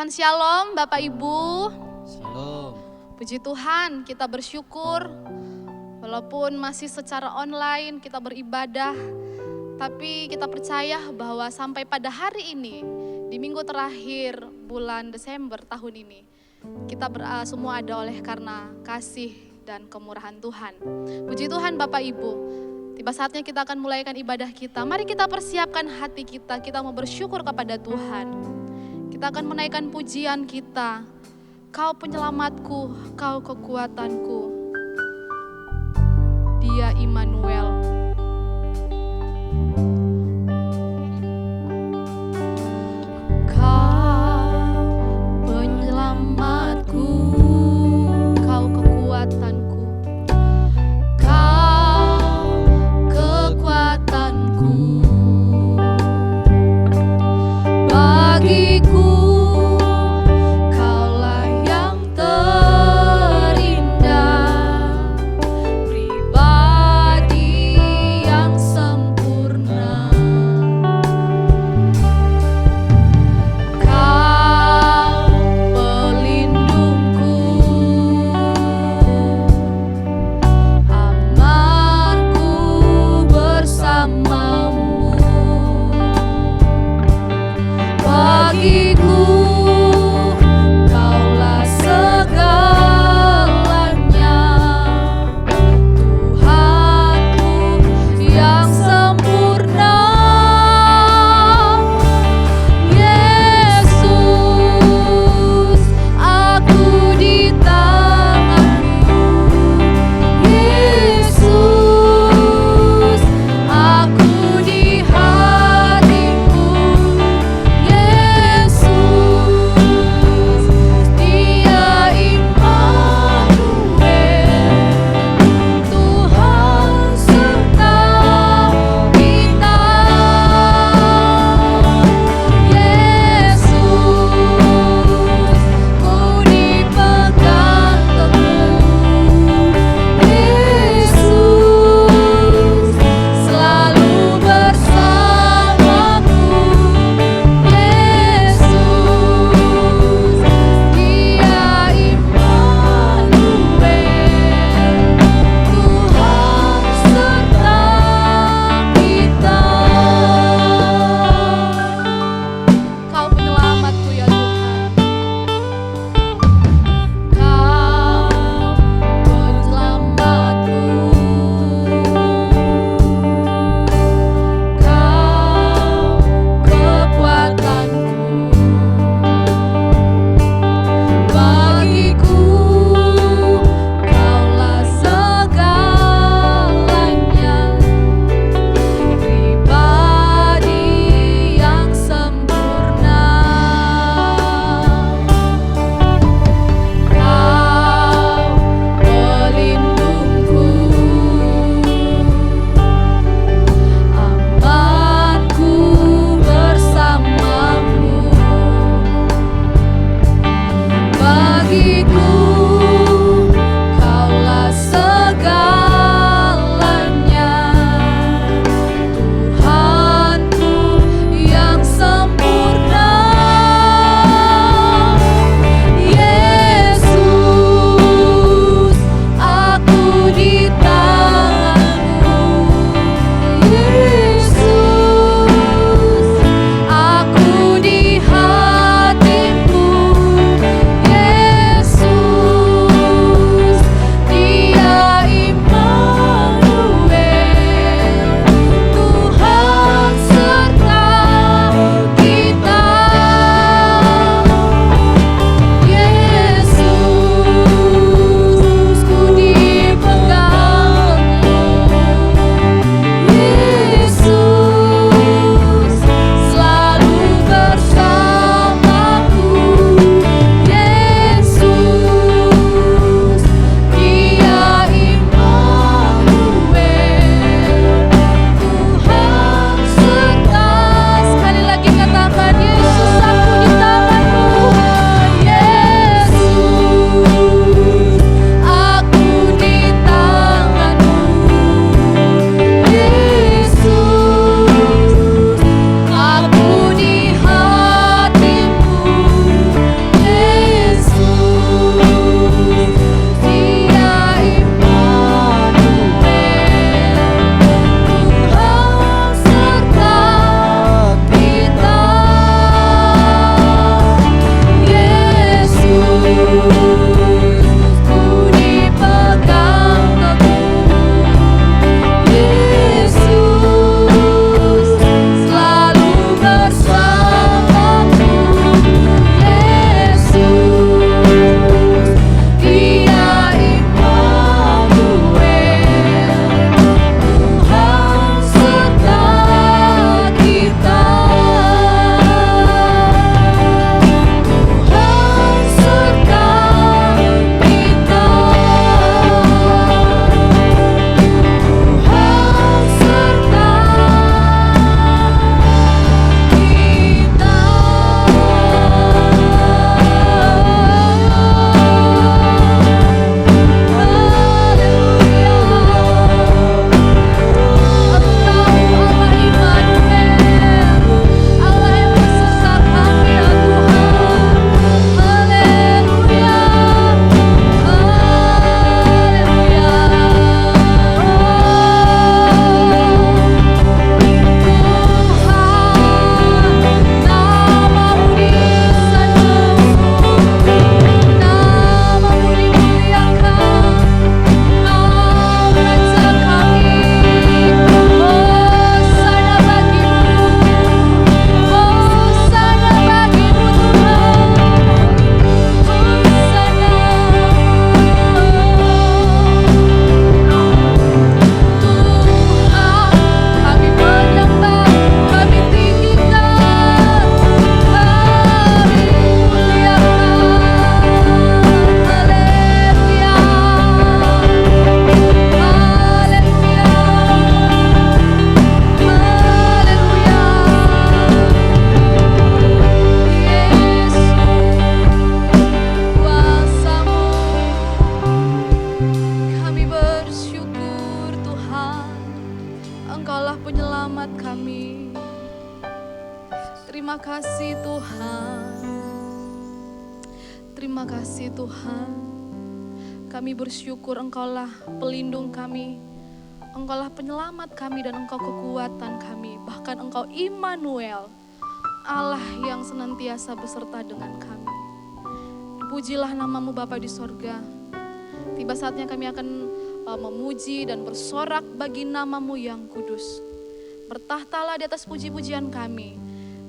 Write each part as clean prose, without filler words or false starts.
Tuhan shalom Bapak Ibu. Shalom. Puji Tuhan, kita bersyukur walaupun masih secara online kita beribadah, tapi kita percaya bahwa sampai pada hari ini, di minggu terakhir bulan Desember tahun ini, kita semua ada oleh karena kasih dan kemurahan Tuhan. Puji Tuhan Bapak Ibu, tiba saatnya kita akan mulaikan ibadah kita. Mari kita persiapkan hati kita mau bersyukur kepada Tuhan. Kita akan menaikkan pujian kita. Kau penyelamatku, kau kekuatanku. Dia Immanuel. Kau penyelamatku, kau kekuatanku. Kau kekuatanku. Bagiku Kaulah yang terindah, pribadi Terima kasih Tuhan. Kami bersyukur Engkaulah pelindung kami, Engkaulah penyelamat kami dan Engkau kekuatan kami. Bahkan Engkau Immanuel, Allah yang senantiasa beserta dengan kami. Pujilah namamu Bapa di sorga. Tiba saatnya kami akan memuji dan bersorak bagi namamu yang kudus. Bertahtalah di atas puji-pujian kami.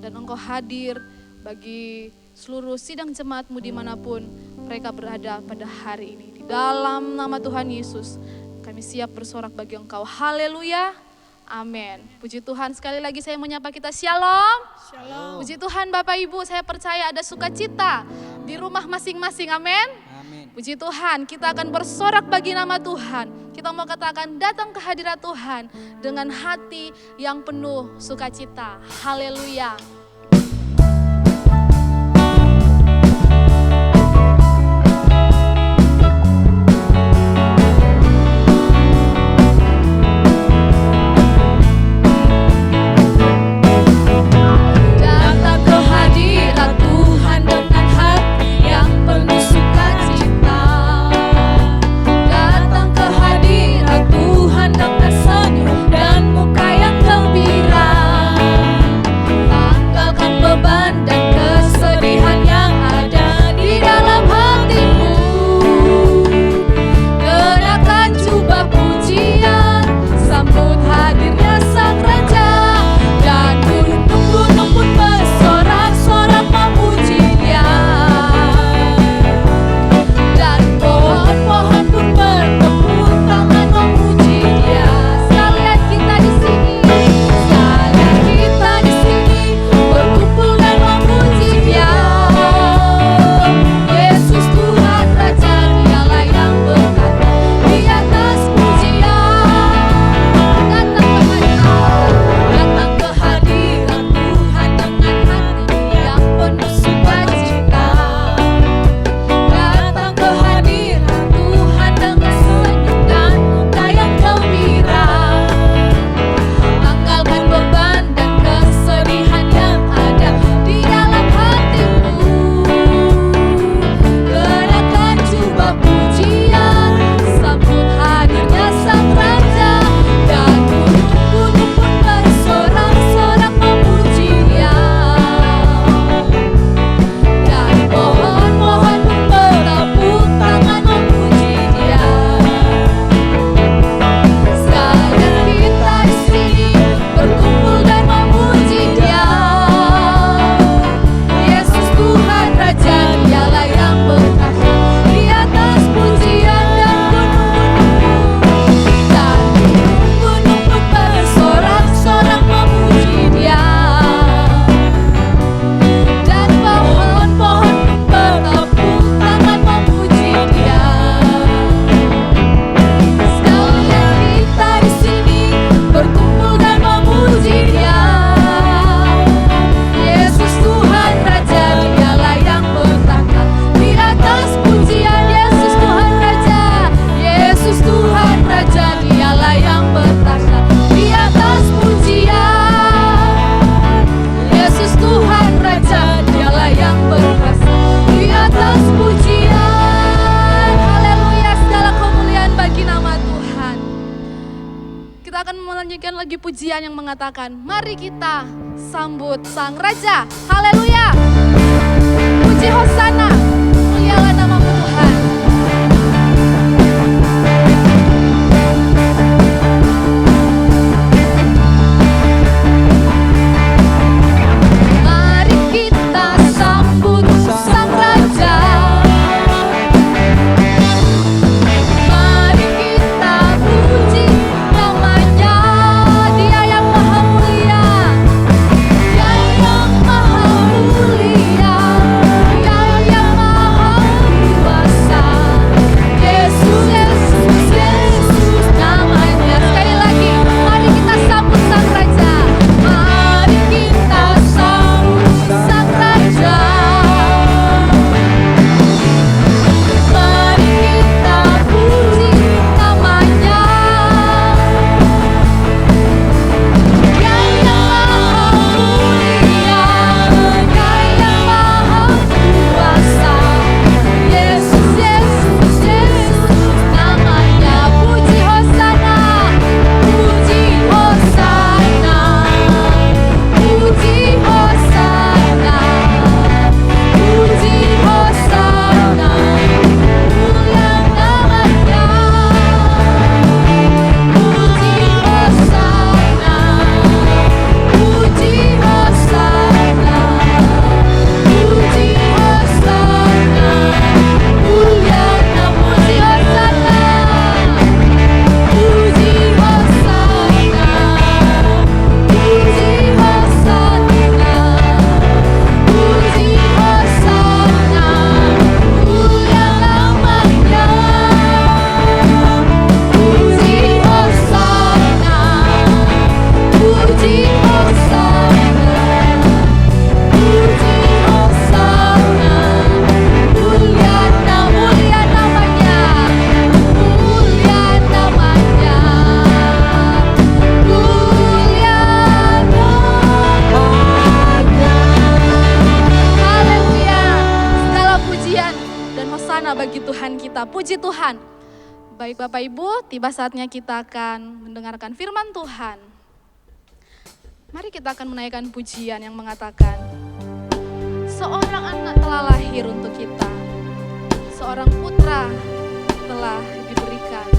Dan Engkau hadir bagi seluruh sidang jemaatmu dimanapun mereka berada pada hari ini. Di dalam nama Tuhan Yesus, kami siap bersorak bagi Engkau. Haleluya, amin. Puji Tuhan, sekali lagi saya menyapa kita, shalom. Shalom. Puji Tuhan Bapak Ibu, saya percaya ada sukacita di rumah masing-masing, amin. Amin. Puji Tuhan, kita akan bersorak bagi nama Tuhan. Kita mau katakan datang ke hadirat Tuhan dengan hati yang penuh sukacita. Haleluya. Lagi pujian yang mengatakan, mari kita sambut Sang Raja. Haleluya. Puji Hosana, mulialah namamu Tuhan. Mari kita sambut Sang Raja. Mari kita puji namanya. Dia yang maha mulia, Dia yang maha mulia, Dia yang maha dan hosana bagi Tuhan kita. Puji Tuhan. Baik Bapak Ibu, tiba saatnya kita akan mendengarkan firman Tuhan. Mari kita akan menaikkan pujian yang mengatakan, seorang anak telah lahir untuk kita, seorang putra telah diberikan.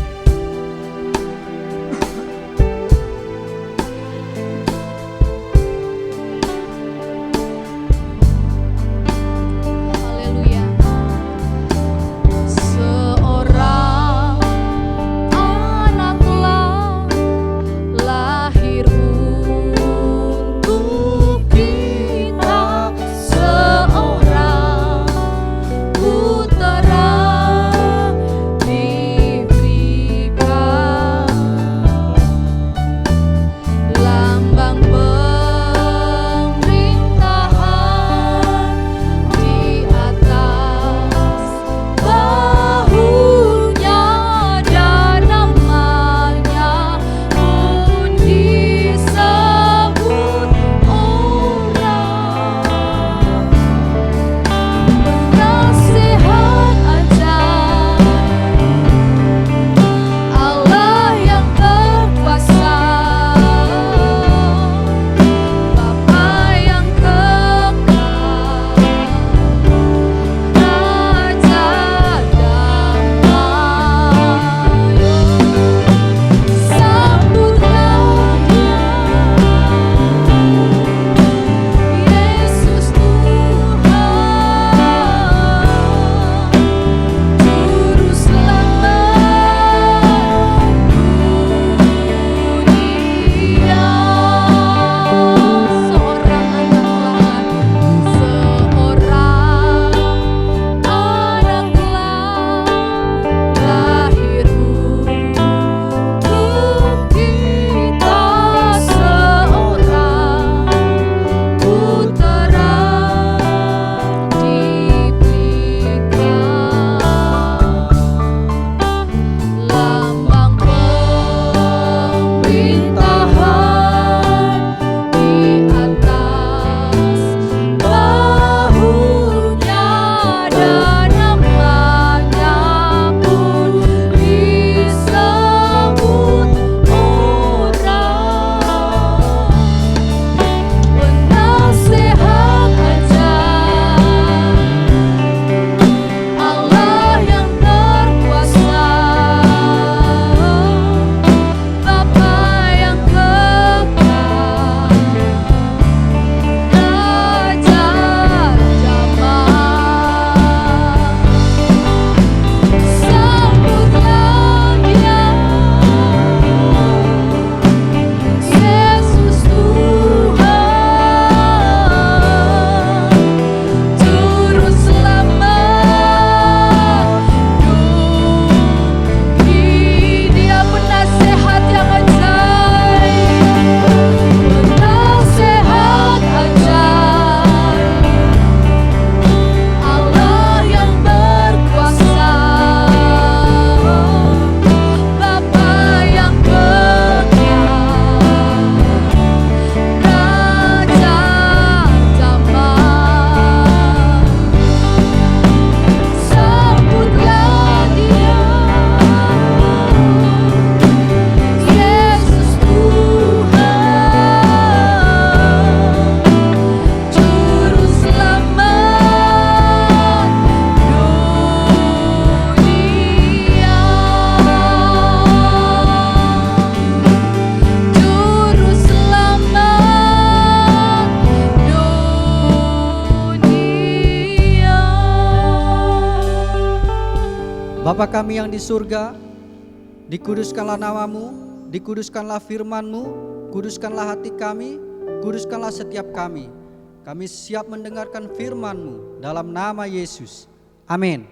Bapa kami yang di surga, dikuduskanlah namamu, dikuduskanlah firman-Mu, kuduskanlah hati kami, kuduskanlah setiap kami. Kami siap mendengarkan firman-Mu dalam nama Yesus. Amin.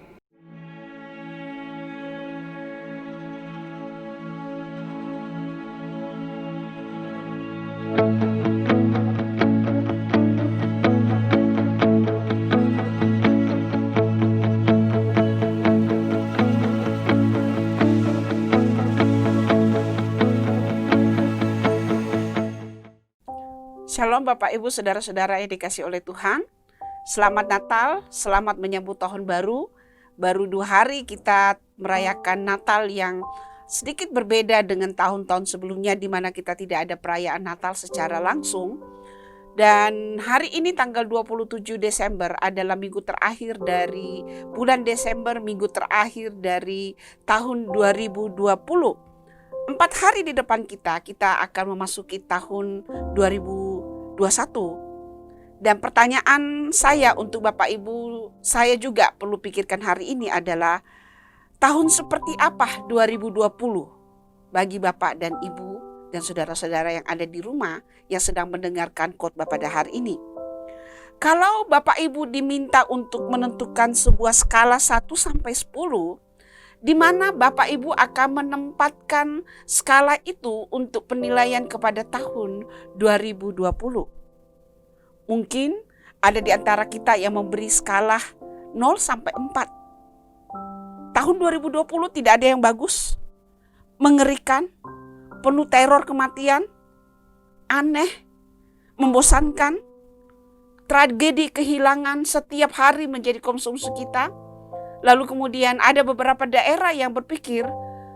Shalom Bapak Ibu Saudara-saudara yang dikasihi oleh Tuhan. Selamat Natal, selamat menyambut tahun baru. Baru 2 hari kita merayakan Natal yang sedikit berbeda dengan tahun-tahun sebelumnya di mana kita tidak ada perayaan Natal secara langsung. Dan hari ini tanggal 27 Desember adalah minggu terakhir dari bulan Desember, minggu terakhir dari tahun 2020. 4 hari di depan kita akan memasuki tahun 2021. Dan pertanyaan saya untuk Bapak Ibu, saya juga perlu pikirkan hari ini adalah tahun seperti apa 2020 bagi Bapak dan Ibu dan saudara-saudara yang ada di rumah yang sedang mendengarkan khotbah pada hari ini. Kalau Bapak Ibu diminta untuk menentukan sebuah skala 1 sampai 10, di mana Bapak Ibu akan menempatkan skala itu untuk penilaian kepada tahun 2020. Mungkin ada di antara kita yang memberi skala 0 sampai 4. Tahun 2020 tidak ada yang bagus, mengerikan, penuh teror kematian, aneh, membosankan, tragedi kehilangan setiap hari menjadi konsumsi kita. Lalu kemudian ada beberapa daerah yang berpikir,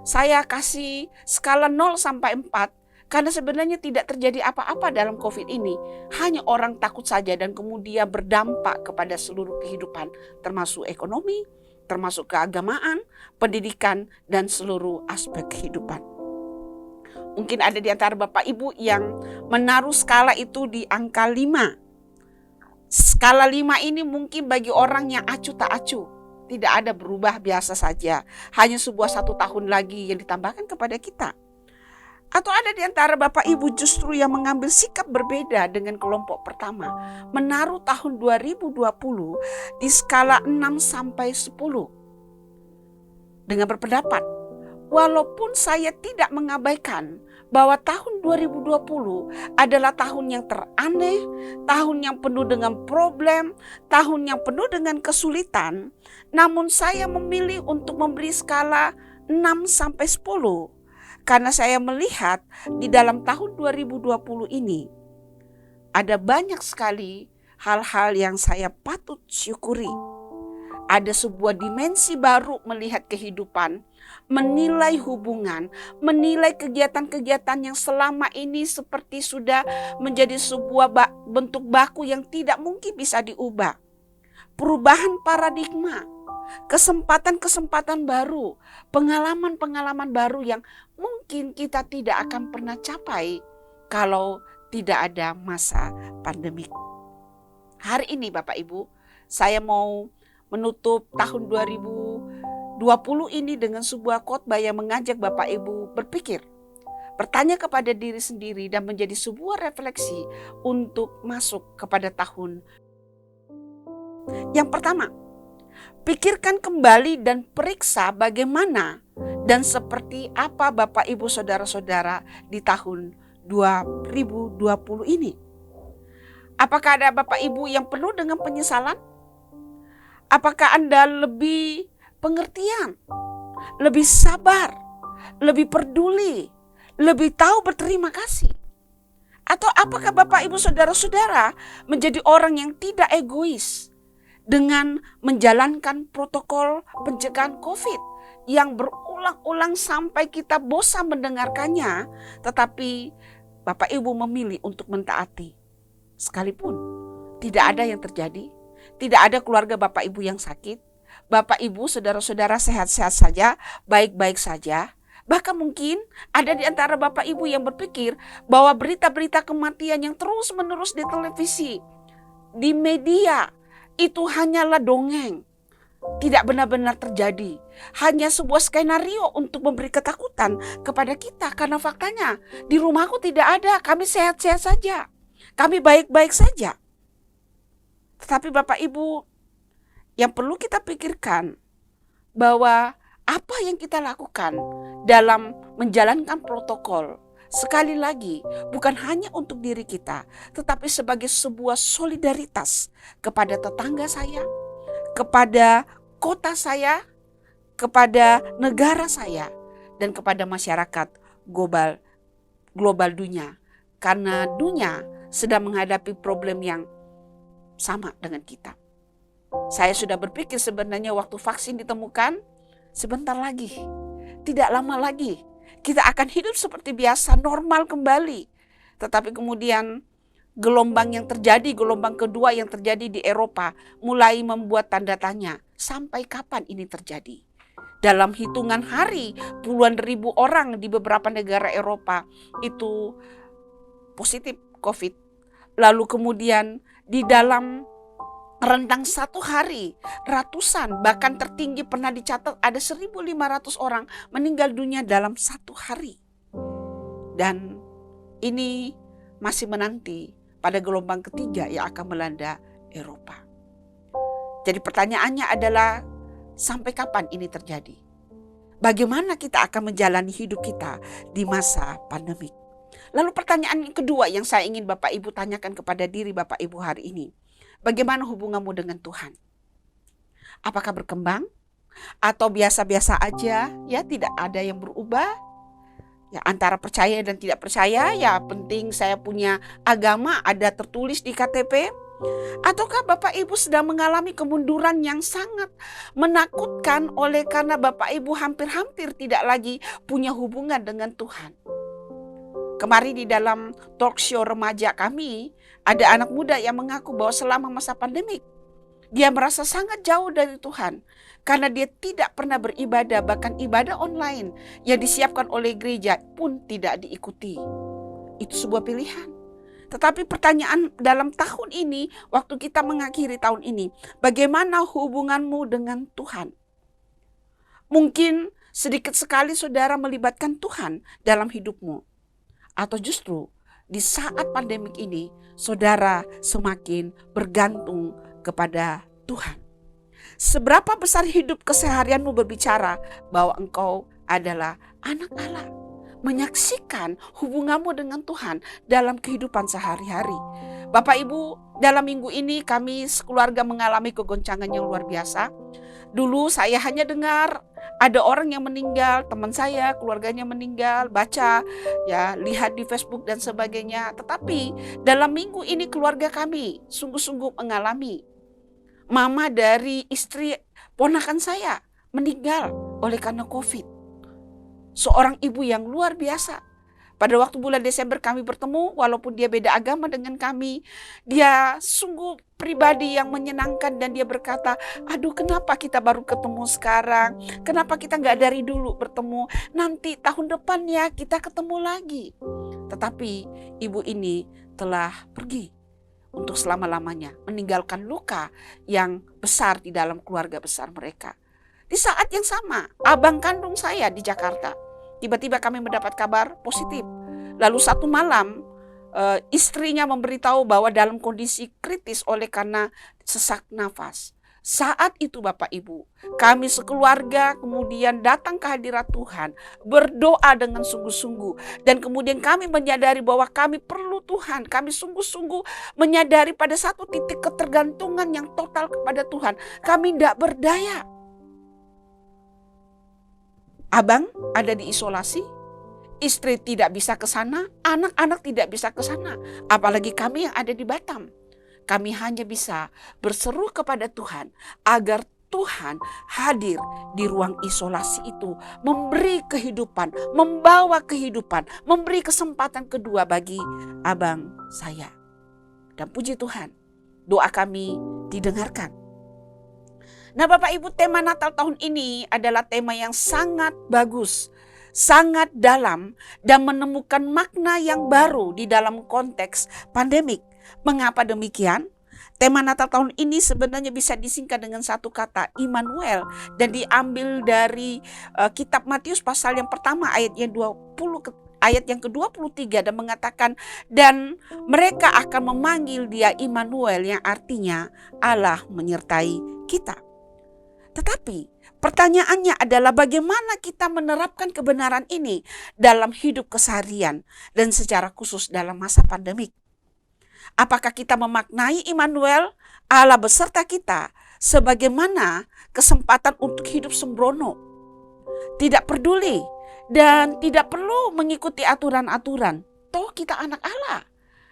saya kasih skala 0 sampai 4 karena sebenarnya tidak terjadi apa-apa dalam COVID ini. Hanya orang takut saja dan kemudian berdampak kepada seluruh kehidupan, termasuk ekonomi, termasuk keagamaan, pendidikan, dan seluruh aspek kehidupan. Mungkin ada di antara Bapak Ibu yang menaruh skala itu di angka 5. Skala 5 ini mungkin bagi orang yang acuh tak acuh. Tidak ada berubah, biasa saja. Hanya sebuah 1 tahun lagi yang ditambahkan kepada kita. Atau ada di antara Bapak Ibu justru yang mengambil sikap berbeda dengan kelompok pertama. Menaruh tahun 2020 di skala 6 sampai 10. Dengan berpendapat, walaupun saya tidak mengabaikan bahwa tahun 2020 adalah tahun yang teraneh, tahun yang penuh dengan problem, tahun yang penuh dengan kesulitan, namun saya memilih untuk memberi skala 6 sampai 10 karena saya melihat di dalam tahun 2020 ini ada banyak sekali hal-hal yang saya patut syukuri. Ada sebuah dimensi baru melihat kehidupan, menilai hubungan, menilai kegiatan-kegiatan yang selama ini seperti sudah menjadi sebuah bentuk baku yang tidak mungkin bisa diubah. Perubahan paradigma, kesempatan-kesempatan baru, pengalaman-pengalaman baru yang mungkin kita tidak akan pernah capai kalau tidak ada masa pandemik. Hari ini Bapak Ibu, saya mau menutup tahun 2020 ini dengan sebuah khotbah yang mengajak Bapak Ibu berpikir, bertanya kepada diri sendiri dan menjadi sebuah refleksi untuk masuk kepada tahun. Yang pertama, pikirkan kembali dan periksa bagaimana dan seperti apa Bapak Ibu saudara-saudara di tahun 2020 ini. Apakah ada Bapak Ibu yang penuh dengan penyesalan? Apakah Anda lebih pengertian, lebih sabar, lebih peduli, lebih tahu berterima kasih? Atau apakah Bapak Ibu saudara-saudara menjadi orang yang tidak egois dengan menjalankan protokol pencegahan COVID yang berulang-ulang sampai kita bosan mendengarkannya, tetapi Bapak Ibu memilih untuk mentaati sekalipun tidak ada yang terjadi? Tidak ada keluarga Bapak Ibu yang sakit. Bapak Ibu saudara-saudara sehat-sehat saja, baik-baik saja. Bahkan mungkin ada di antara Bapak Ibu yang berpikir bahwa berita-berita kematian yang terus-menerus di televisi, di media, itu hanyalah dongeng. Tidak benar-benar terjadi. Hanya sebuah skenario untuk memberi ketakutan kepada kita. Karena faktanya di rumahku tidak ada, kami sehat-sehat saja. Kami baik-baik saja. Tetapi Bapak Ibu, yang perlu kita pikirkan bahwa apa yang kita lakukan dalam menjalankan protokol, sekali lagi bukan hanya untuk diri kita, tetapi sebagai sebuah solidaritas kepada tetangga saya, kepada kota saya, kepada negara saya, dan kepada masyarakat global dunia. Karena dunia sedang menghadapi problem yang sama dengan kita. Saya sudah berpikir sebenarnya waktu vaksin ditemukan, sebentar lagi, tidak lama lagi, kita akan hidup seperti biasa, normal kembali. Tetapi kemudian gelombang yang terjadi, gelombang kedua yang terjadi di Eropa mulai membuat tanda tanya, sampai kapan ini terjadi? Dalam hitungan hari, puluhan ribu orang di beberapa negara Eropa itu positif COVID. Lalu kemudian di dalam rentang satu hari, ratusan, bahkan tertinggi pernah dicatat ada 1.500 orang meninggal dunia dalam satu hari. Dan ini masih menanti pada gelombang ketiga yang akan melanda Eropa. Jadi pertanyaannya adalah, sampai kapan ini terjadi? Bagaimana kita akan menjalani hidup kita di masa pandemik? Lalu pertanyaan yang kedua yang saya ingin Bapak Ibu tanyakan kepada diri Bapak Ibu hari ini, bagaimana hubunganmu dengan Tuhan? Apakah berkembang? Atau biasa-biasa aja, ya tidak ada yang berubah? Ya antara percaya dan tidak percaya, ya penting saya punya agama ada tertulis di KTP. Ataukah Bapak Ibu sedang mengalami kemunduran yang sangat menakutkan oleh karena Bapak Ibu hampir-hampir tidak lagi punya hubungan dengan Tuhan? Kemarin di dalam talk show remaja kami, ada anak muda yang mengaku bahwa selama masa pandemik, dia merasa sangat jauh dari Tuhan. Karena dia tidak pernah beribadah, bahkan ibadah online yang disiapkan oleh gereja pun tidak diikuti. Itu sebuah pilihan. Tetapi pertanyaan dalam tahun ini, waktu kita mengakhiri tahun ini, bagaimana hubunganmu dengan Tuhan? Mungkin sedikit sekali saudara melibatkan Tuhan dalam hidupmu. Atau justru di saat pandemik ini, saudara semakin bergantung kepada Tuhan. Seberapa besar hidup keseharianmu berbicara bahwa engkau adalah anak Allah. Menyaksikan hubunganmu dengan Tuhan dalam kehidupan sehari-hari. Bapak Ibu, dalam minggu ini kami sekeluarga mengalami kegoncangan yang luar biasa. Dulu saya hanya dengar ada orang yang meninggal, teman saya, keluarganya meninggal, baca, ya lihat di Facebook dan sebagainya. Tetapi dalam minggu ini keluarga kami sungguh-sungguh mengalami. Mama dari istri ponakan saya meninggal oleh karena COVID. Seorang ibu yang luar biasa. Pada waktu bulan Desember kami bertemu, walaupun dia beda agama dengan kami, dia sungguh pribadi yang menyenangkan dan dia berkata, aduh kenapa kita baru ketemu sekarang? Kenapa kita nggak dari dulu bertemu? Nanti tahun depan ya kita ketemu lagi. Tetapi ibu ini telah pergi untuk selama-lamanya, meninggalkan luka yang besar di dalam keluarga besar mereka. Di saat yang sama, abang kandung saya di Jakarta, tiba-tiba kami mendapat kabar positif. Lalu satu malam, istrinya memberitahu bahwa dalam kondisi kritis oleh karena sesak nafas. Saat itu Bapak Ibu, kami sekeluarga kemudian datang ke hadirat Tuhan, berdoa dengan sungguh-sungguh. Dan kemudian kami menyadari bahwa kami perlu Tuhan. Kami sungguh-sungguh menyadari pada satu titik ketergantungan yang total kepada Tuhan. Kami tidak berdaya. Abang ada di isolasi, istri tidak bisa ke sana, anak-anak tidak bisa ke sana. Apalagi kami yang ada di Batam. Kami hanya bisa berseru kepada Tuhan agar Tuhan hadir di ruang isolasi itu, memberi kehidupan, membawa kehidupan, memberi kesempatan kedua bagi abang saya. Dan puji Tuhan, doa kami didengarkan. Nah Bapak Ibu, tema Natal tahun ini adalah tema yang sangat bagus, sangat dalam, dan menemukan makna yang baru di dalam konteks pandemik. Mengapa demikian? Tema Natal tahun ini sebenarnya bisa disingkat dengan satu kata, Immanuel, dan diambil dari kitab Matius pasal yang pertama ayat yang ke-23 dan mengatakan, dan mereka akan memanggil dia Immanuel, yang artinya Allah menyertai kita. Tetapi pertanyaannya adalah bagaimana kita menerapkan kebenaran ini dalam hidup keseharian dan secara khusus dalam masa pandemik. Apakah kita memaknai Immanuel, Allah beserta kita, sebagaimana kesempatan untuk hidup sembrono, tidak peduli dan tidak perlu mengikuti aturan-aturan? Toh kita anak Allah.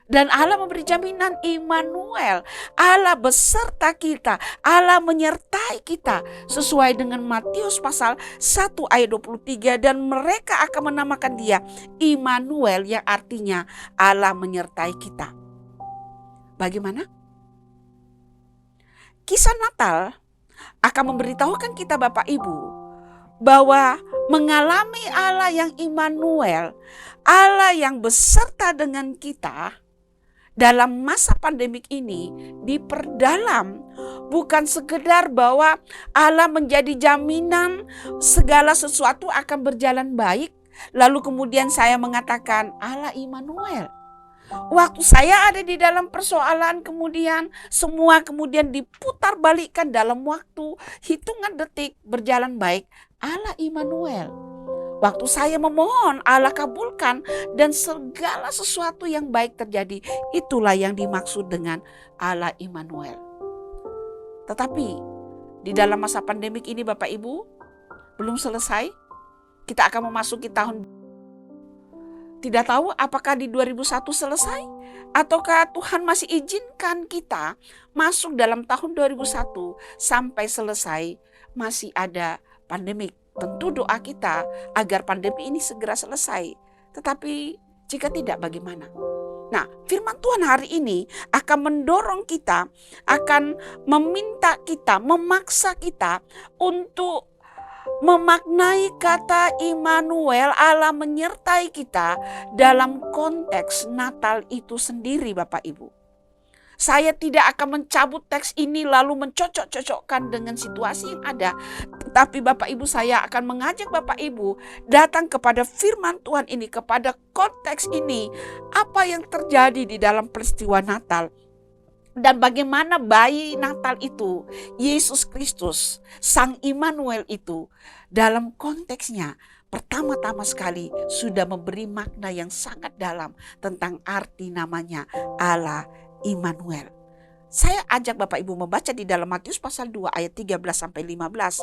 Dan Allah memberi jaminan Immanuel, Allah beserta kita, Allah menyertai kita sesuai dengan Matius pasal 1 ayat 23, dan mereka akan menamakan dia Immanuel yang artinya Allah menyertai kita. Bagaimana? Kisah Natal akan memberitahukan kita Bapak Ibu bahwa mengalami Allah yang Immanuel, Allah yang beserta dengan kita dalam masa pandemik ini diperdalam, bukan sekedar bahwa Allah menjadi jaminan segala sesuatu akan berjalan baik, lalu kemudian saya mengatakan Allah Immanuel. Waktu saya ada di dalam persoalan, kemudian semua kemudian diputar balikkan dalam waktu hitungan detik berjalan baik, Allah Immanuel. Waktu saya memohon, Allah kabulkan, dan segala sesuatu yang baik terjadi. Itulah yang dimaksud dengan Allah Immanuel. Tetapi di dalam masa pandemik ini Bapak Ibu, belum selesai. Kita akan memasuki tahun. Tidak tahu apakah di 2001 selesai, ataukah Tuhan masih izinkan kita masuk dalam tahun 2001 sampai selesai masih ada pandemik. Tentu doa kita agar pandemi ini segera selesai. Tetapi jika tidak bagaimana? Nah, firman Tuhan hari ini akan mendorong kita, akan meminta kita, memaksa kita untuk memaknai kata Immanuel, Allah menyertai kita dalam konteks Natal itu sendiri Bapak Ibu. Saya tidak akan mencabut teks ini lalu mencocok-cocokkan dengan situasi yang ada. Tetapi Bapak Ibu, saya akan mengajak Bapak Ibu datang kepada firman Tuhan ini, kepada konteks ini. Apa yang terjadi di dalam peristiwa Natal. Dan bagaimana bayi Natal itu, Yesus Kristus, Sang Immanuel itu, dalam konteksnya pertama-tama sekali sudah memberi makna yang sangat dalam tentang arti namanya Allah Immanuel. Saya ajak Bapak Ibu membaca di dalam Matius pasal 2 ayat 13 sampai 15.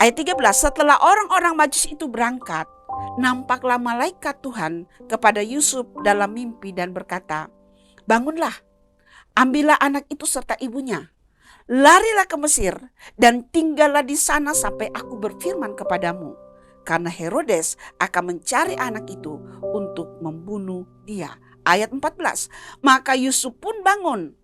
Ayat 13, setelah orang-orang Majus itu berangkat, nampaklah malaikat Tuhan kepada Yusuf dalam mimpi dan berkata, "Bangunlah, ambillah anak itu serta ibunya, larilah ke Mesir dan tinggallah di sana sampai aku berfirman kepadamu, karena Herodes akan mencari anak itu untuk membunuh dia." Ayat 14, maka Yusuf pun bangun.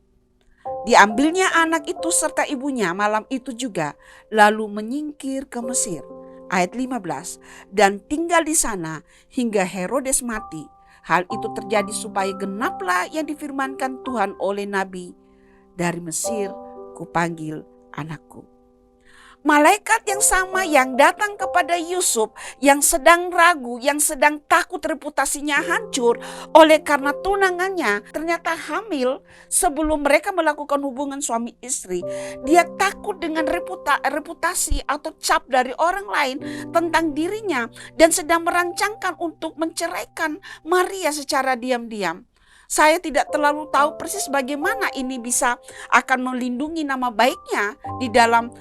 Diambilnya anak itu serta ibunya malam itu juga, lalu menyingkir ke Mesir. Ayat 15, dan tinggal di sana hingga Herodes mati. Hal itu terjadi supaya genaplah yang difirmankan Tuhan oleh Nabi, dari Mesir kupanggil anakku. Malaikat yang sama yang datang kepada Yusuf yang sedang ragu, yang sedang takut reputasinya hancur oleh karena tunangannya ternyata hamil sebelum mereka melakukan hubungan suami istri. Dia takut dengan reputasi atau cap dari orang lain tentang dirinya dan sedang merancangkan untuk menceraikan Maria secara diam-diam. Saya tidak terlalu tahu persis bagaimana ini bisa akan melindungi nama baiknya di dalam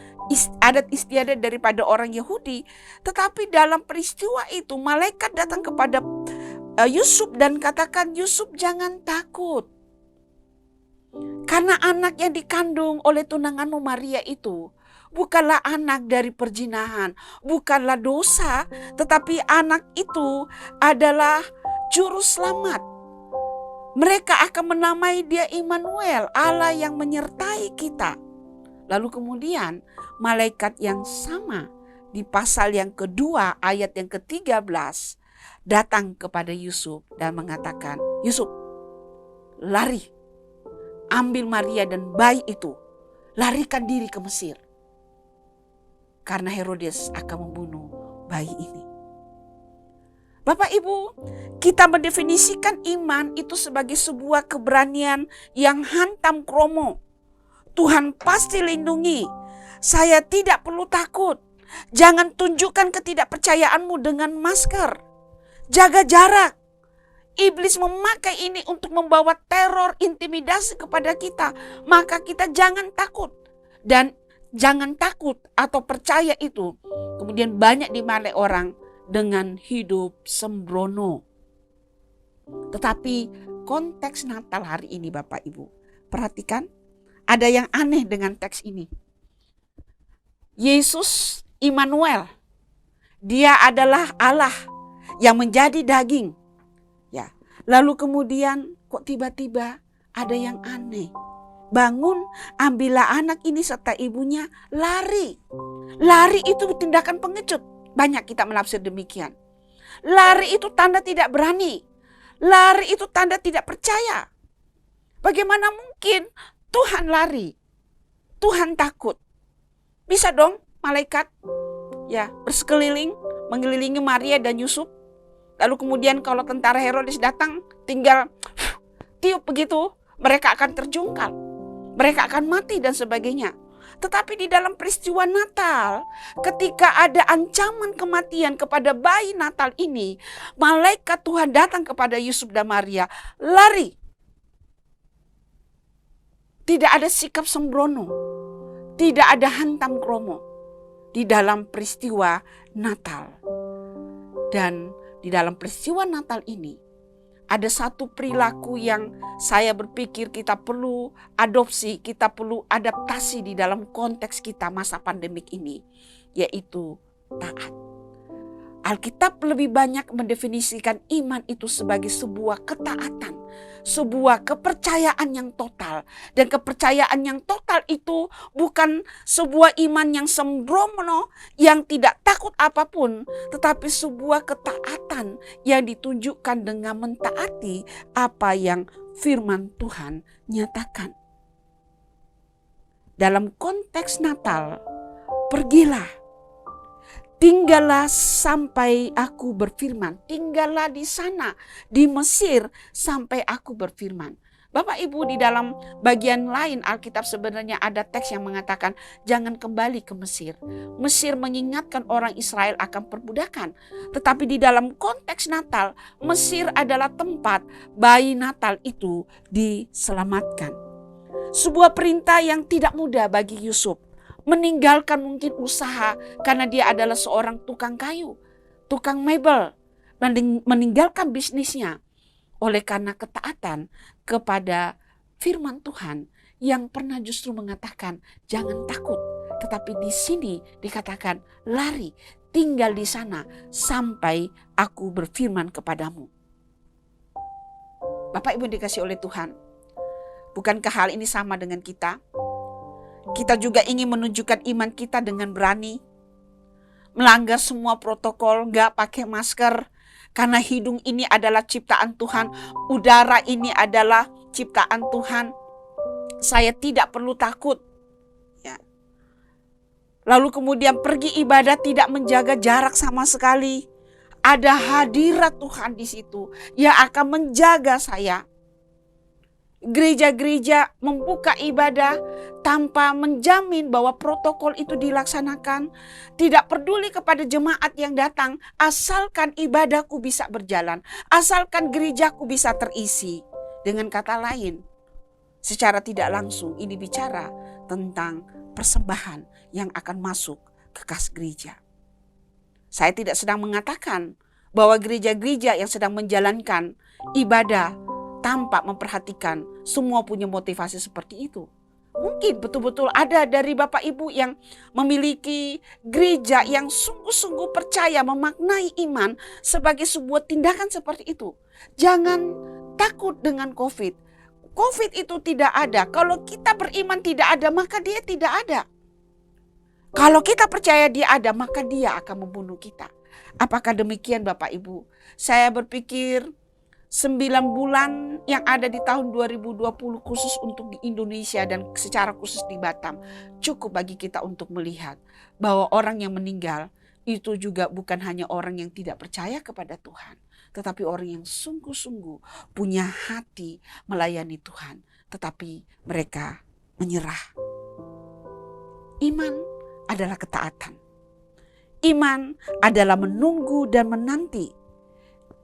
adat istiadat daripada orang Yahudi. Tetapi dalam peristiwa itu malaikat datang kepada Yusuf dan katakan, "Yusuf, jangan takut. Karena anak yang dikandung oleh tunanganmu Maria itu bukanlah anak dari perzinahan, bukanlah dosa, tetapi anak itu adalah juru selamat. Mereka akan menamai dia Immanuel, Allah yang menyertai kita." Lalu kemudian malaikat yang sama di pasal yang kedua ayat yang ke-13 datang kepada Yusuf dan mengatakan, "Yusuf, lari, ambil Maria dan bayi itu, larikan diri ke Mesir. Karena Herodes akan membunuh bayi ini." Bapak Ibu, kita mendefinisikan iman itu sebagai sebuah keberanian yang hantam kromo. Tuhan pasti lindungi. Saya tidak perlu takut. Jangan tunjukkan ketidakpercayaanmu dengan masker. Jaga jarak. Iblis memakai ini untuk membawa teror, intimidasi kepada kita. Maka kita jangan takut. Dan jangan takut atau percaya itu kemudian banyak dimulai orang dengan hidup sembrono. Tetapi konteks Natal hari ini Bapak Ibu. Perhatikan, ada yang aneh dengan teks ini. Yesus Immanuel, dia adalah Allah yang menjadi daging. Ya, lalu kemudian kok tiba-tiba ada yang aneh. Bangun, ambillah anak ini serta ibunya, lari. Lari itu tindakan pengecut. Banyak kita menafsir demikian. Lari itu tanda tidak berani. Lari itu tanda tidak percaya. Bagaimana mungkin Tuhan lari? Tuhan takut. Bisa dong malaikat ya bersekeliling, mengelilingi Maria dan Yusuf. Lalu kemudian kalau tentara Herodes datang, tinggal tiup begitu, mereka akan terjungkal. Mereka akan mati dan sebagainya. Tetapi di dalam peristiwa Natal, ketika ada ancaman kematian kepada bayi Natal ini, malaikat Tuhan datang kepada Yusuf dan Maria, lari. Tidak ada sikap sembrono, tidak ada hantam kromo di dalam peristiwa Natal. Dan di dalam peristiwa Natal ini, ada satu perilaku yang saya berpikir kita perlu adopsi, kita perlu adaptasi di dalam konteks kita masa pandemik ini, yaitu taat. Alkitab lebih banyak mendefinisikan iman itu sebagai sebuah ketaatan, sebuah kepercayaan yang total. Dan kepercayaan yang total itu bukan sebuah iman yang sembrono, yang tidak takut apapun, tetapi sebuah ketaatan yang ditunjukkan dengan mentaati apa yang firman Tuhan nyatakan. Dalam konteks Natal, pergilah. Tinggallah sampai aku berfirman. Tinggallah di sana, di Mesir sampai aku berfirman. Bapak Ibu, di dalam bagian lain Alkitab sebenarnya ada teks yang mengatakan jangan kembali ke Mesir. Mesir mengingatkan orang Israel akan perbudakan. Tetapi di dalam konteks Natal, Mesir adalah tempat bayi Natal itu diselamatkan. Sebuah perintah yang tidak mudah bagi Yusuf. Meninggalkan mungkin usaha karena dia adalah seorang tukang kayu, tukang mebel, dan meninggalkan bisnisnya oleh karena ketaatan kepada firman Tuhan yang pernah justru mengatakan jangan takut, tetapi di sini dikatakan lari, tinggal di sana sampai aku berfirman kepadamu. Bapak Ibu dikasih oleh Tuhan, bukankah hal ini sama dengan kita? Kita juga ingin menunjukkan iman kita dengan berani. Melanggar semua protokol, gak pakai masker. Karena hidung ini adalah ciptaan Tuhan. Udara ini adalah ciptaan Tuhan. Saya tidak perlu takut. Ya. Lalu kemudian pergi ibadah tidak menjaga jarak sama sekali. Ada hadirat Tuhan di situ yang akan menjaga saya. Gereja-gereja membuka ibadah tanpa menjamin bahwa protokol itu dilaksanakan. Tidak peduli kepada jemaat yang datang, asalkan ibadahku bisa berjalan, asalkan gerejaku bisa terisi. Dengan kata lain, secara tidak langsung ini bicara tentang persembahan yang akan masuk ke kas gereja. Saya tidak sedang mengatakan bahwa gereja-gereja yang sedang menjalankan ibadah tanpa memperhatikan semua punya motivasi seperti itu. Mungkin betul-betul ada dari Bapak Ibu yang memiliki gereja yang sungguh-sungguh percaya memaknai iman sebagai sebuah tindakan seperti itu. Jangan takut dengan COVID. COVID itu tidak ada. Kalau kita beriman tidak ada, maka dia tidak ada. Kalau kita percaya dia ada, maka dia akan membunuh kita. Apakah demikian Bapak Ibu? Saya berpikir 9 bulan yang ada di tahun 2020 khusus untuk di Indonesia dan secara khusus di Batam cukup bagi kita untuk melihat bahwa orang yang meninggal itu juga bukan hanya orang yang tidak percaya kepada Tuhan, tetapi orang yang sungguh-sungguh punya hati melayani Tuhan, tetapi mereka menyerah. Iman adalah ketaatan. Iman adalah menunggu dan menanti.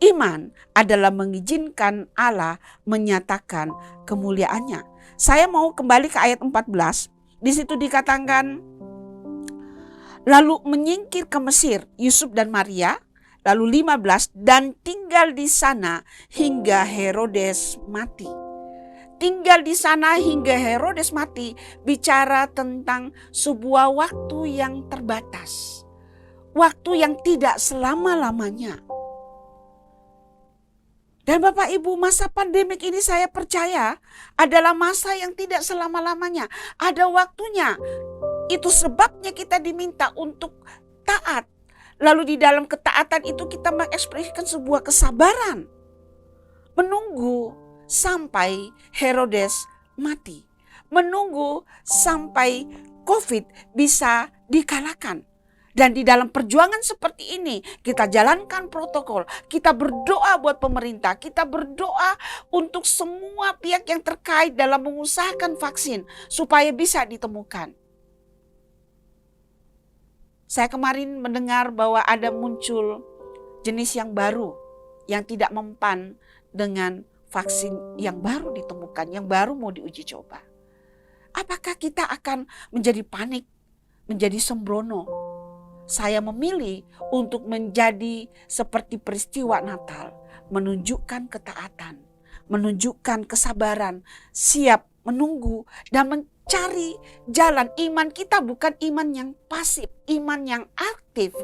Iman adalah mengizinkan Allah menyatakan kemuliaannya. Saya mau kembali ke ayat 14. Di situ dikatakan, lalu menyingkir ke Mesir Yusuf dan Maria Lalu 15, dan tinggal di sana hingga Herodes mati. Tinggal di sana hingga Herodes mati bicara tentang sebuah waktu yang terbatas. Waktu yang tidak selama-lamanya. Dan Bapak Ibu, masa pandemik ini saya percaya adalah masa yang tidak selama-lamanya. Ada waktunya. Itu sebabnya kita diminta untuk taat. Lalu di dalam ketaatan itu kita mengekspresikan sebuah kesabaran. Menunggu sampai Herodes mati. Menunggu sampai COVID bisa dikalahkan. Dan di dalam perjuangan seperti ini kita jalankan protokol. Kita berdoa buat pemerintah. Kita berdoa untuk semua pihak yang terkait dalam mengusahakan vaksin supaya bisa ditemukan. Saya kemarin mendengar bahwa ada muncul jenis yang baru yang tidak mempan dengan vaksin yang baru ditemukan, yang baru mau diuji coba. Apakah kita akan menjadi panik, menjadi sembrono? Saya memilih untuk menjadi seperti peristiwa Natal, menunjukkan ketaatan, menunjukkan kesabaran, siap menunggu dan mencari jalan. Iman kita bukan iman yang pasif, iman yang aktif.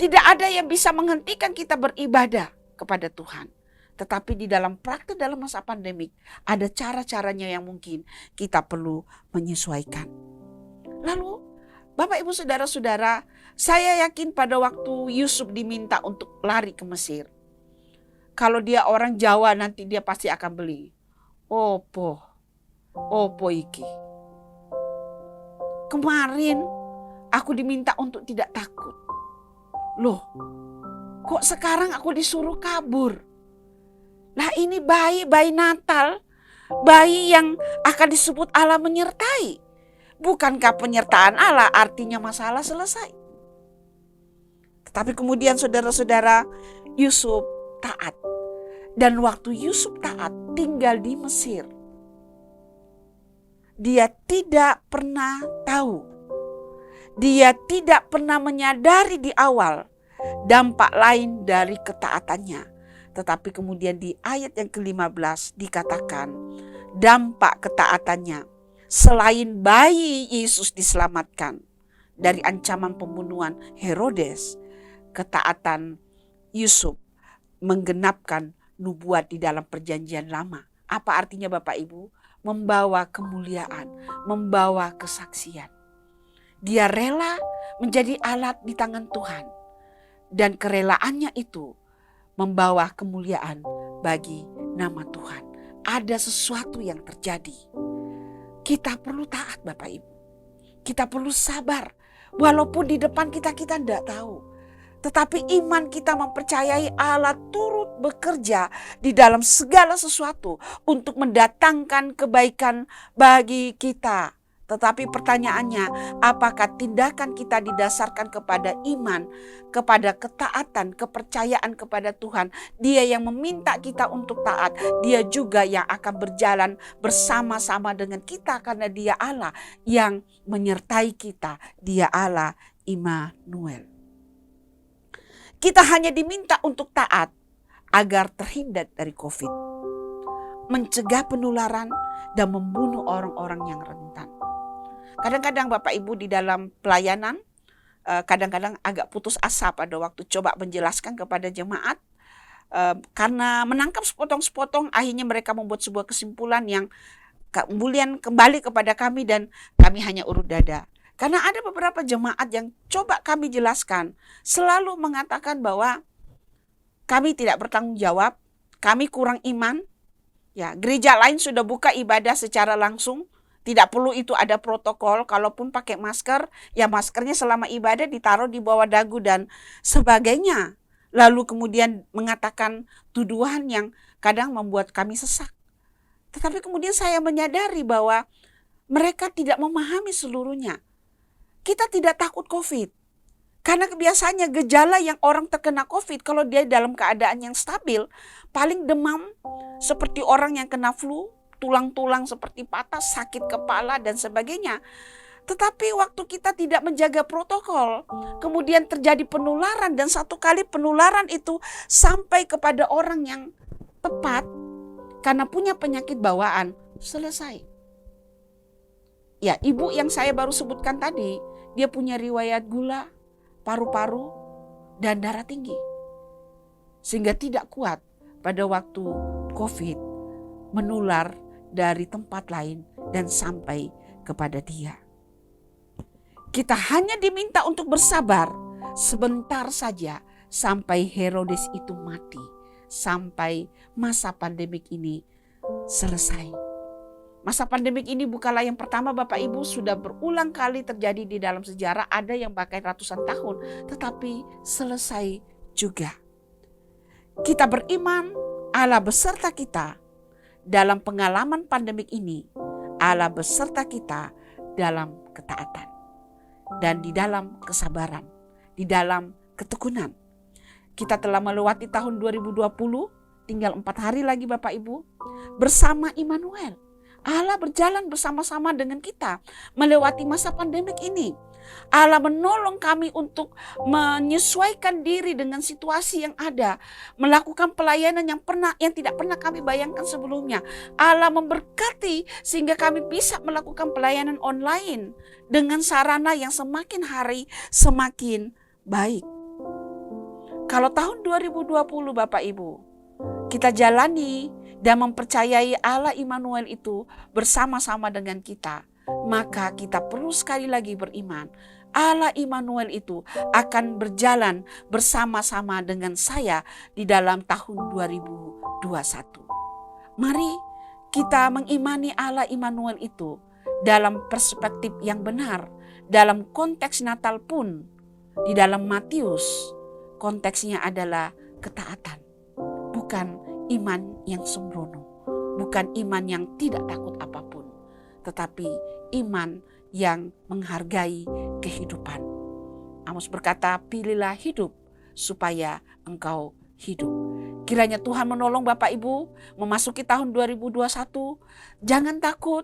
Tidak ada yang bisa menghentikan kita beribadah kepada Tuhan. Tetapi di dalam praktek dalam masa pandemik ada cara-caranya yang mungkin kita perlu menyesuaikan. Lalu Bapak Ibu Saudara-saudara, saya yakin pada waktu Yusuf diminta untuk lari ke Mesir. Kalau dia orang Jawa nanti dia pasti akan beli. Opo iki. Kemarin aku diminta untuk tidak takut. Loh, kok sekarang aku disuruh kabur? Nah ini bayi Natal, bayi yang akan disebut Allah menyertai. Bukankah penyertaan Allah artinya masalah selesai? Tetapi kemudian saudara-saudara, Yusuf taat. Dan waktu Yusuf taat tinggal di Mesir, dia tidak pernah tahu. Dia tidak pernah menyadari di awal dampak lain dari ketaatannya. Tetapi kemudian di ayat yang ke-15 dikatakan dampak ketaatannya. Selain bayi Yesus diselamatkan dari ancaman pembunuhan Herodes, ketaatan Yusuf menggenapkan nubuat di dalam perjanjian lama. Apa artinya Bapak Ibu? Membawa kemuliaan, membawa kesaksian. Dia rela menjadi alat di tangan Tuhan. Dan kerelaannya itu membawa kemuliaan bagi nama Tuhan. Ada sesuatu yang terjadi. Kita perlu taat Bapak Ibu. Kita perlu sabar. Walaupun di depan kita tidak tahu. Tetapi iman kita mempercayai Allah turut bekerja di dalam segala sesuatu untuk mendatangkan kebaikan bagi kita. Tetapi pertanyaannya, apakah tindakan kita didasarkan kepada iman, kepada ketaatan, kepercayaan kepada Tuhan? Dia yang meminta kita untuk taat, dia juga yang akan berjalan bersama-sama dengan kita karena dia Allah yang menyertai kita. Dia Allah Immanuel. Kita hanya diminta untuk taat agar terhindar dari COVID, mencegah penularan dan membunuh orang-orang yang rentan. Kadang-kadang Bapak Ibu di dalam pelayanan, kadang-kadang agak putus asa pada waktu coba menjelaskan kepada jemaat. Karena menangkap sepotong-sepotong, akhirnya mereka membuat sebuah kesimpulan yang kemudian kembali kepada kami dan kami hanya urut dada. Karena ada beberapa jemaat yang coba kami jelaskan, selalu mengatakan bahwa kami tidak bertanggung jawab, kami kurang iman. Ya, gereja lain sudah buka ibadah secara langsung, tidak perlu itu ada protokol. Kalaupun pakai masker, ya maskernya selama ibadah ditaruh di bawah dagu dan sebagainya. Lalu kemudian mengatakan tuduhan yang kadang membuat kami sesak. Tetapi kemudian saya menyadari bahwa mereka tidak memahami seluruhnya. Kita tidak takut COVID. Karena kebiasaannya gejala yang orang terkena COVID kalau dia dalam keadaan yang stabil, paling demam seperti orang yang kena flu, tulang-tulang seperti patah, sakit kepala dan sebagainya. Tetapi waktu kita tidak menjaga protokol, kemudian terjadi penularan, dan satu kali penularan itu sampai kepada orang yang tepat karena punya penyakit bawaan, selesai. Ya, ibu yang saya baru sebutkan tadi, dia punya riwayat gula, paru-paru, dan darah tinggi. Sehingga tidak kuat pada waktu COVID menular dari tempat lain dan sampai kepada dia. Kita hanya diminta untuk bersabar sebentar saja sampai Herodes itu mati, sampai masa pandemik ini selesai. Masa pandemik ini bukanlah yang pertama Bapak Ibu, sudah berulang kali terjadi di dalam sejarah, ada yang bahkan ratusan tahun, tetapi selesai juga. Kita beriman Allah beserta kita dalam pengalaman pandemik ini, Allah beserta kita dalam ketaatan dan di dalam kesabaran, di dalam ketekunan. Kita telah melewati tahun 2020, tinggal 4 hari lagi Bapak Ibu, bersama Immanuel. Allah berjalan bersama-sama dengan kita melewati masa pandemik ini. Allah menolong kami untuk menyesuaikan diri dengan situasi yang ada, melakukan pelayanan yang tidak pernah kami bayangkan sebelumnya. Allah memberkati sehingga kami bisa melakukan pelayanan online dengan sarana yang semakin hari semakin baik. Kalau tahun 2020 Bapak Ibu, kita jalani dan mempercayai Allah Immanuel itu bersama-sama dengan kita, maka kita perlu sekali lagi beriman. Allah Immanuel itu akan berjalan bersama-sama dengan saya di dalam tahun 2021. Mari kita mengimani Allah Immanuel itu dalam perspektif yang benar. Dalam konteks Natal pun, di dalam Matius, konteksnya adalah ketaatan. Bukan iman yang sembrono, bukan iman yang tidak takut apapun, tetapi iman yang menghargai kehidupan. Amos berkata, pilihlah hidup supaya engkau hidup. Kiranya Tuhan menolong Bapak Ibu memasuki tahun 2021. Jangan takut,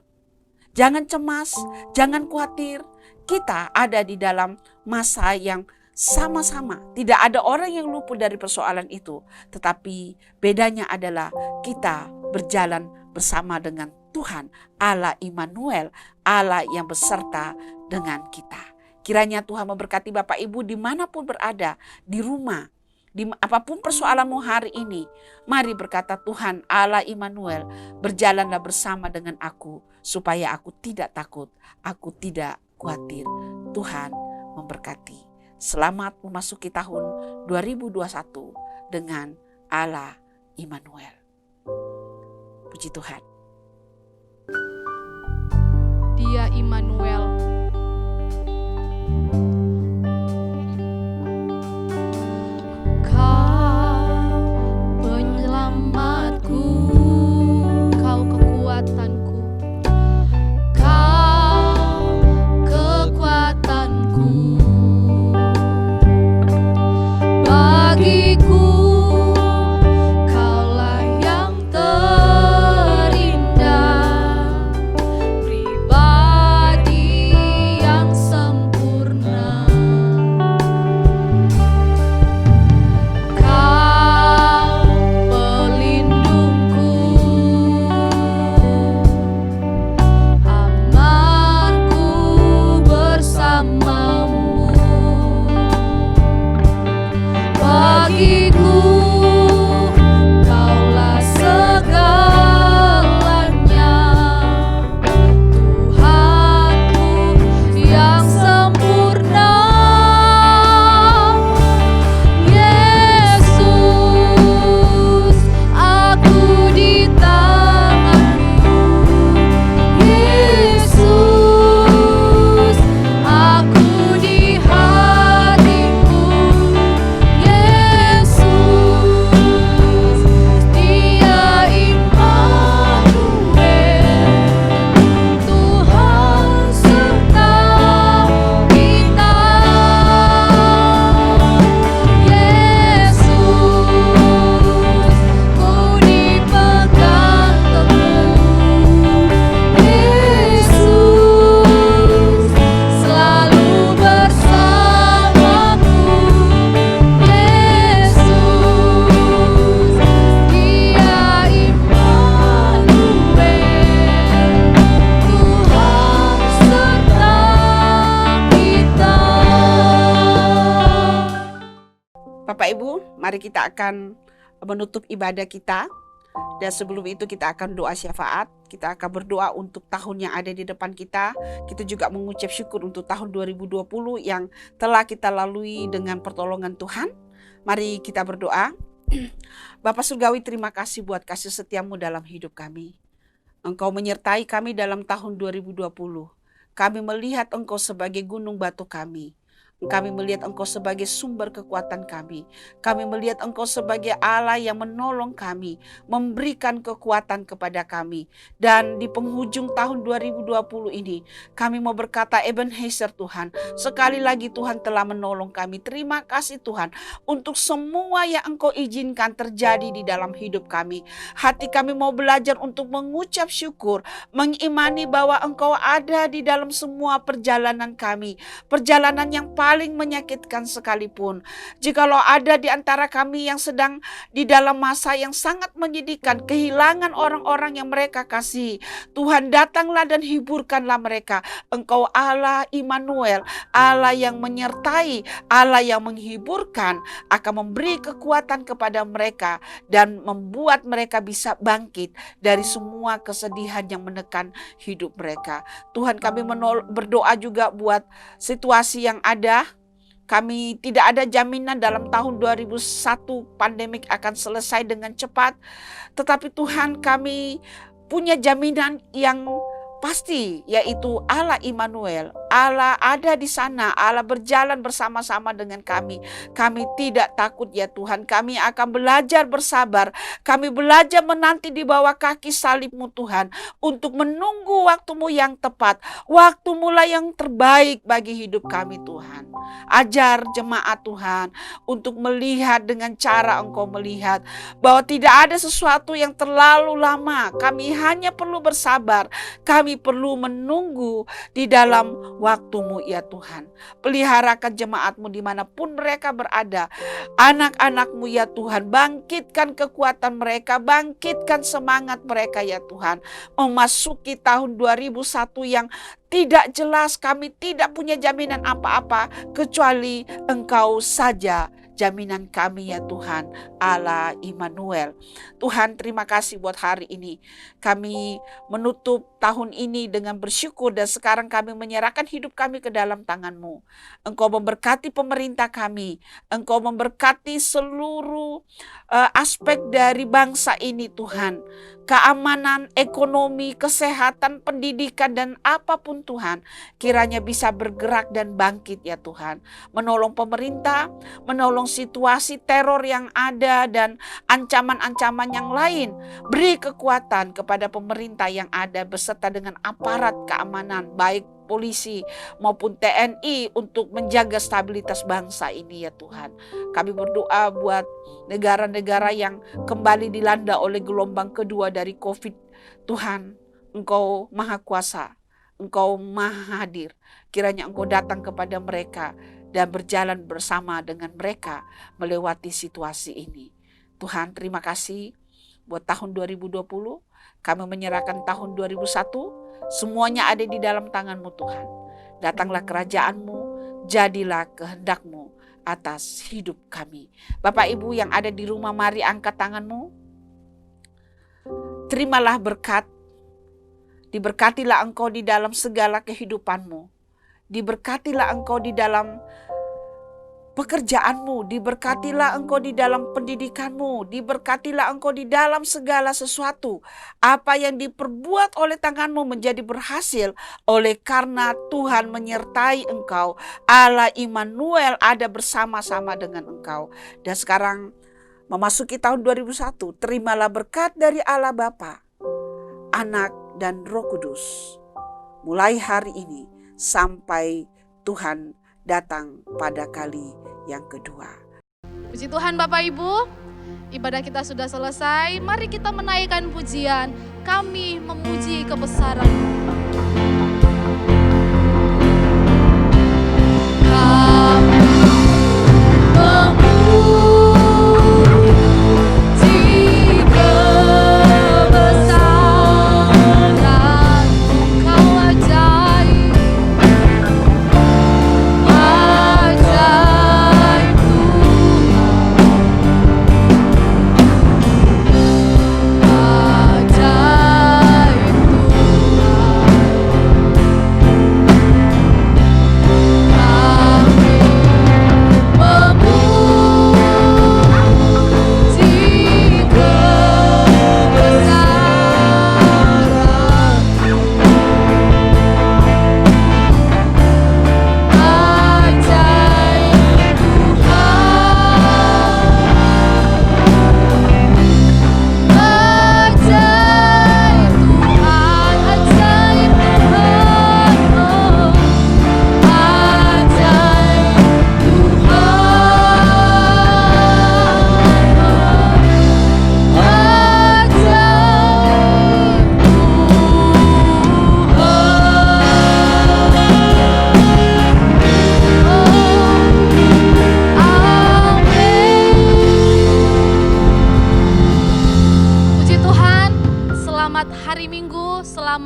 jangan cemas, jangan khawatir. Kita ada di dalam masa yang sama-sama. Tidak ada orang yang luput dari persoalan itu. Tetapi bedanya adalah kita berjalan bersama dengan Tuhan, Allah Immanuel, Allah yang beserta dengan kita. Kiranya Tuhan memberkati Bapak Ibu dimanapun berada, di rumah, di apapun persoalanmu hari ini. Mari berkata, Tuhan Allah Immanuel, berjalanlah bersama dengan aku, supaya aku tidak takut, aku tidak khawatir. Tuhan memberkati. Selamat memasuki tahun 2021 dengan Allah Immanuel. Puji Tuhan. Dia Immanuel. Kau penyelamatku, Kau kekuatanku, Kau kekuatanku. Bagiku Kaulah yang terindah, pribadi Bapak Ibu, mari kita akan menutup ibadah kita. Dan sebelum itu kita akan doa syafaat. Kita akan berdoa untuk tahun yang ada di depan kita. Kita juga mengucap syukur untuk tahun 2020 yang telah kita lalui dengan pertolongan Tuhan. Mari kita berdoa. Bapa Surgawi, terima kasih buat kasih setiamu dalam hidup kami. Engkau menyertai kami dalam tahun 2020. Kami melihat Engkau sebagai gunung batu kami. Kami melihat Engkau sebagai sumber kekuatan kami. Kami melihat Engkau sebagai Allah yang menolong kami, memberikan kekuatan kepada kami. Dan di penghujung tahun 2020 ini, kami mau berkata, Ebenezer Tuhan, sekali lagi Tuhan telah menolong kami. Terima kasih Tuhan untuk semua yang Engkau izinkan terjadi di dalam hidup kami. Hati kami mau belajar untuk mengucap syukur, mengimani bahwa Engkau ada di dalam semua perjalanan kami. Perjalanan yang paling menyakitkan sekalipun. Jikalau ada di antara kami yang sedang di dalam masa yang sangat menyedihkan, kehilangan orang-orang yang mereka kasih, Tuhan datanglah dan hiburkanlah mereka. Engkau Allah Immanuel, Allah yang menyertai, Allah yang menghiburkan, akan memberi kekuatan kepada mereka dan membuat mereka bisa bangkit dari semua kesedihan yang menekan hidup mereka. Tuhan, kami berdoa juga buat situasi yang ada. Kami tidak ada jaminan dalam tahun 2001 pandemik akan selesai dengan cepat. Tetapi Tuhan, kami punya jaminan yang pasti, yaitu Allah Immanuel. Allah ada di sana, Allah berjalan bersama-sama dengan kami. Kami tidak takut ya Tuhan, kami akan belajar bersabar. Kami belajar menanti di bawah kaki salib-Mu Tuhan, untuk menunggu waktu-Mu yang tepat, waktu-Mu lah yang terbaik bagi hidup kami Tuhan. Ajar jemaat Tuhan untuk melihat dengan cara Engkau melihat, bahwa tidak ada sesuatu yang terlalu lama. Kami hanya perlu bersabar, kami perlu menunggu di dalam waktu-Mu ya Tuhan. Peliharakan jemaat-Mu dimanapun mereka berada. Anak-anak-Mu ya Tuhan, bangkitkan kekuatan mereka, bangkitkan semangat mereka ya Tuhan. Memasuki tahun 2001 yang tidak jelas, kami tidak punya jaminan apa-apa kecuali Engkau saja jaminan kami ya Tuhan, Allah Immanuel. Tuhan, terima kasih buat hari ini. Kami menutup tahun ini dengan bersyukur, dan sekarang kami menyerahkan hidup kami ke dalam tangan-Mu. Engkau memberkati pemerintah kami, Engkau memberkati seluruh aspek dari bangsa ini Tuhan. Keamanan, ekonomi, kesehatan, pendidikan, dan apapun Tuhan, kiranya bisa bergerak dan bangkit ya Tuhan. Menolong pemerintah, menolong situasi teror yang ada dan ancaman-ancaman yang lain. Beri kekuatan kepada pemerintah yang ada beserta dengan aparat keamanan, baik polisi maupun TNI, untuk menjaga stabilitas bangsa ini ya Tuhan. Kami berdoa buat negara-negara yang kembali dilanda oleh gelombang kedua dari COVID. Tuhan, Engkau Maha Kuasa, Engkau Maha Hadir. Kiranya Engkau datang kepada mereka dan berjalan bersama dengan mereka melewati situasi ini. Tuhan, terima kasih buat tahun 2020. Kami menyerahkan tahun 2001. Semuanya ada di dalam tangan-Mu Tuhan. Datanglah kerajaan-Mu, jadilah kehendak-Mu atas hidup kami. Bapak Ibu yang ada di rumah, mari angkat tangan-Mu. Terimalah berkat. Diberkatilah engkau di dalam segala kehidupan-Mu. Diberkatilah engkau di dalam pekerjaan-Mu, diberkatilah engkau di dalam pendidikan-Mu, diberkatilah engkau di dalam segala sesuatu. Apa yang diperbuat oleh tangan-Mu menjadi berhasil oleh karena Tuhan menyertai engkau. Allah Immanuel ada bersama-sama dengan engkau. Dan sekarang memasuki tahun 2001, terimalah berkat dari Allah Bapa, Anak, dan Roh Kudus. Mulai hari ini sampai Tuhan datang pada kali yang kedua. Puji Tuhan Bapak Ibu, ibadah kita sudah selesai. Mari kita menaikkan pujian, kami memuji kebesaran-Mu.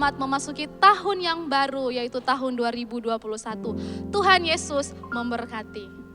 selamat memasuki tahun yang baru, yaitu tahun 2021. Tuhan Yesus memberkati.